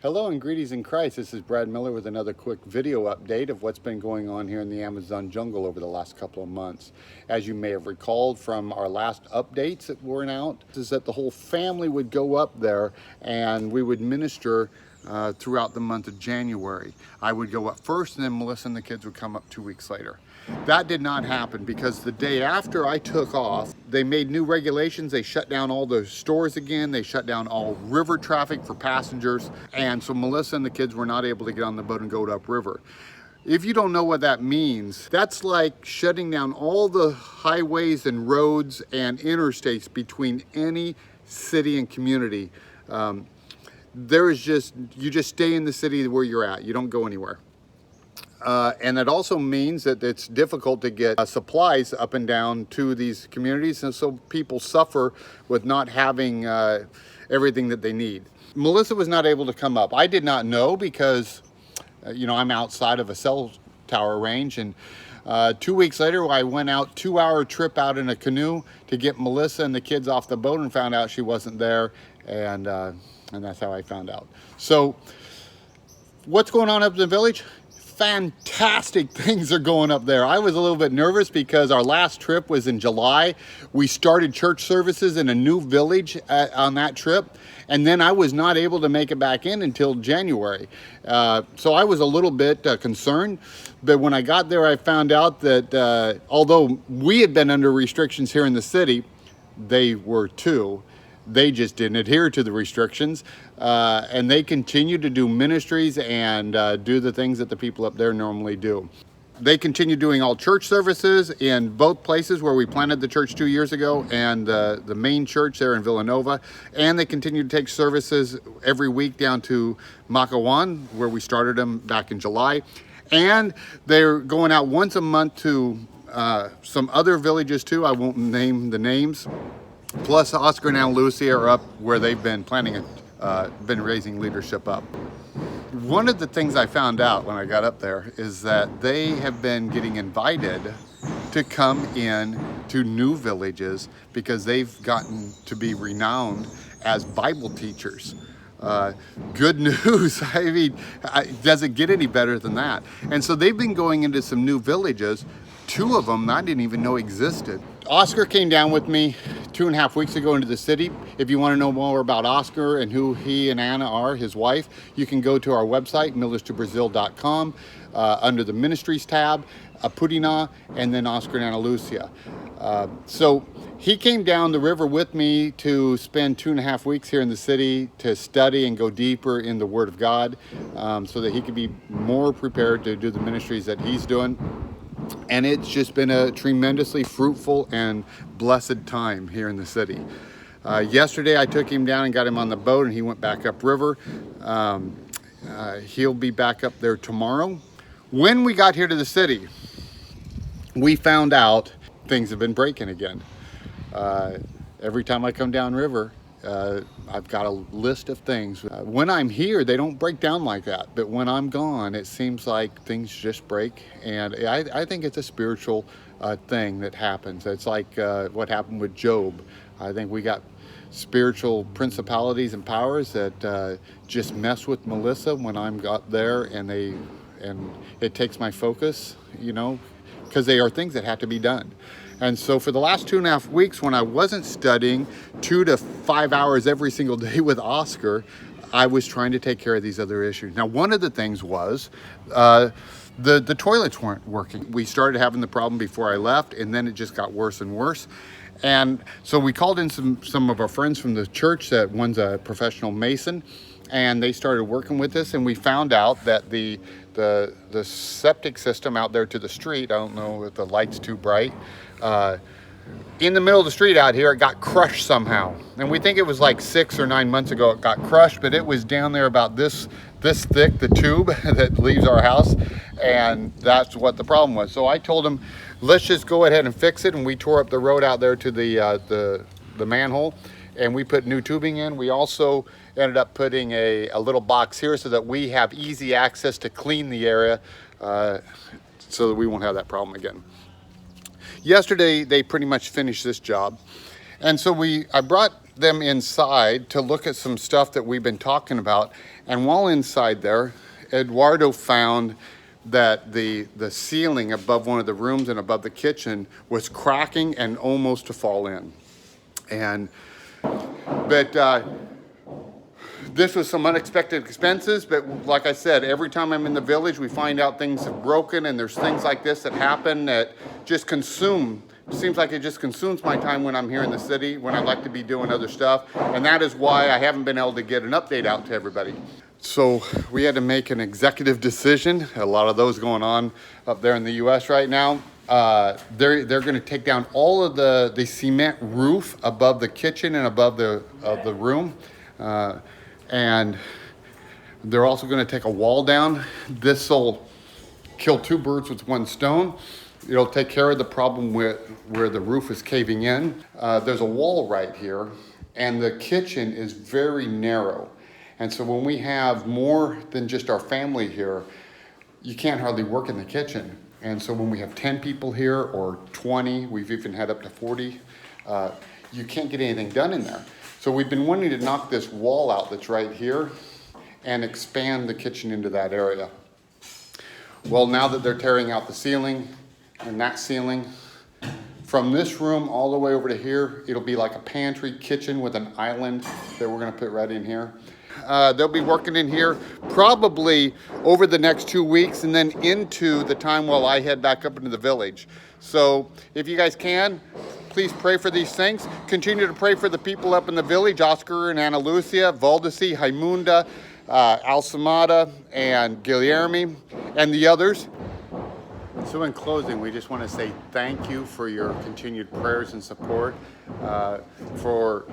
Hello and greetings in Christ. This is Brad Miller with another quick video update of what's been going on here in the Amazon jungle over the last couple of months. As you may have recalled from our last updates that were out, is that the whole family would go up there and we would minister throughout the month of January. I would go up first and then Melissa and the kids would come up 2 weeks later. That did not happen because the day after I took off, they made new regulations. They shut down all the stores again. They shut down all river traffic for passengers. And so Melissa and the kids were not able to get on the boat and go upriver. If you don't know what that means, that's like shutting down all the highways and roads and interstates between any city and community. You just stay in the city where you're at. You don't go anywhere. And it also means that it's difficult to get supplies up and down to these communities, and so people suffer with not having everything that they need. Melissa was not able to come up. I did not know because, I'm outside of a cell tower range, and 2 weeks later I went out 2-hour trip out in a canoe to get Melissa and the kids off the boat and found out she wasn't there, and that's how I found out. So what's going on up in the village? Fantastic things are going up there. I was a little bit nervous because our last trip was in July. We started church services in a new village on that trip, and then I was not able to make it back in until January. So I was a little bit concerned, but when I got there I found out that although we had been under restrictions here in the city, they were too. They just didn't adhere to the restrictions, and they continue to do ministries and do the things that the people up there normally do. They continue doing all church services in both places where we planted the church 2 years ago and the main church there in Villanova, and they continue to take services every week down to Makawan, where we started them back in July, and they're going out once a month to some other villages too. I won't name the names. Plus, Oscar and Ana Lucia are up where they've been been raising leadership up. One of the things I found out when I got up there is that they have been getting invited to come in to new villages because they've gotten to be renowned as Bible teachers. Good news. I mean, does it get any better than that? And so they've been going into some new villages. 2 of them I didn't even know existed. Oscar came down with me 2.5 weeks ago into the city. If you want to know more about Oscar and who he and Anna are, his wife, you can go to our website, millerstobrazil.com, under the Ministries tab, Apurina, and then Oscar and Ana Lucia. So he came down the river with me to spend 2.5 weeks here in the city to study and go deeper in the Word of God, so that he could be more prepared to do the ministries that he's doing. And it's just been a tremendously fruitful and blessed time here in the city. Yesterday I took him down and got him on the boat and he went back upriver. He'll be back up there tomorrow. When we got here to the city, we found out things have been breaking again. Every time I come down river, I've got a list of things. When I'm here, they don't break down like that. But when I'm gone, it seems like things just break. And I think it's a spiritual thing that happens. It's like what happened with Job. I think we got spiritual principalities and powers that just mess with Melissa when I'm got there, and it takes my focus, because they are things that have to be done. And so for the last 2.5 weeks, when I wasn't studying 2 to 5 hours every single day with Oscar, I was trying to take care of these other issues. Now, one of the things was the toilets weren't working. We started having the problem before I left, and then it just got worse and worse. And so we called in some of our friends from the church. That one's a professional mason, and they started working with us, and we found out that the septic system out there to the street, I don't know if the light's too bright, in the middle of the street out here, it got crushed somehow. And we think it was like 6 or 9 months ago it got crushed, but it was down there about this thick, the tube that leaves our house, and that's what the problem was. So I told him, let's just go ahead and fix it, and we tore up the road out there to the manhole, and we put new tubing in. We also ended up putting a little box here so that we have easy access to clean the area, so that we won't have that problem again. Yesterday, they pretty much finished this job, And so I brought them inside to look at some stuff that we've been talking about. And while inside there, Eduardo found that the ceiling above one of the rooms and above the kitchen was cracking and almost to fall in. But this was some unexpected expenses, but like I said, every time I'm in the village, we find out things have broken, and there's things like this that happen that just seems like it just consumes my time when I'm here in the city, when I'd like to be doing other stuff. And that is why I haven't been able to get an update out to everybody. So we had to make an executive decision. A lot of those going on up there in the US right now. They're going to take down all of the cement roof above the kitchen and above the room. And they're also going to take a wall down. This will kill two birds with one stone. It'll take care of the problem where the roof is caving in. There's a wall right here, and the kitchen is very narrow. And so when we have more than just our family here, you can't hardly work in the kitchen. And so when we have 10 people here or 20, we've even had up to 40, you can't get anything done in there. So we've been wanting to knock this wall out that's right here and expand the kitchen into that area. Well, now that they're tearing out the ceiling and that ceiling, from this room all the way over to here, it'll be like a pantry kitchen with an island that we're gonna put right in here. They'll be working in here probably over the next 2 weeks and then into the time while I head back up into the village. So if you guys can, please pray for these things. Continue to pray for the people up in the village, Oscar and Ana Lucia, Valdeci, Haimunda, Alsamada, and Guilherme, and the others. So in closing, we just want to say thank you for your continued prayers and support, for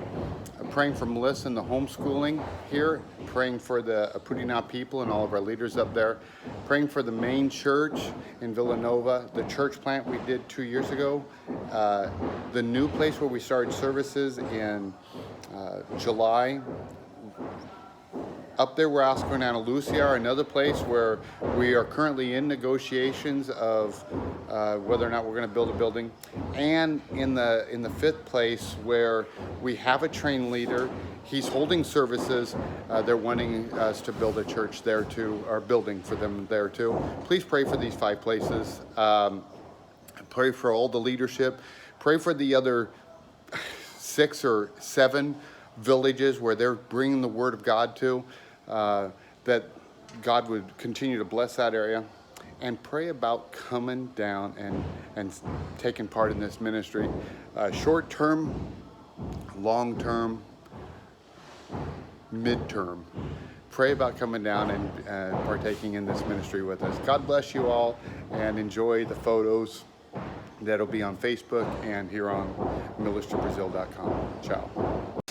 praying for Melissa and the homeschooling here, praying for the Apudina people and all of our leaders up there, praying for the main church in Villanova, the church plant we did 2 years ago, the new place where we started services in July. Up there where Oscar and Ana Lucia are, another place where we are currently in negotiations of whether or not we're going to build a building, and in the fifth place where we have a trained leader. He's holding services. They're wanting us to build a church there too, or building for them there too. Please pray for these 5 places. Pray for all the leadership. Pray for the other 6 or 7 villages where they're bringing the word of God to. That God would continue to bless that area, and pray about coming down and taking part in this ministry, short term, long term, midterm. Pray about coming down and partaking in this ministry with us. God bless you all, and enjoy the photos that'll be on Facebook and here on MillersterBrazil.com. Ciao.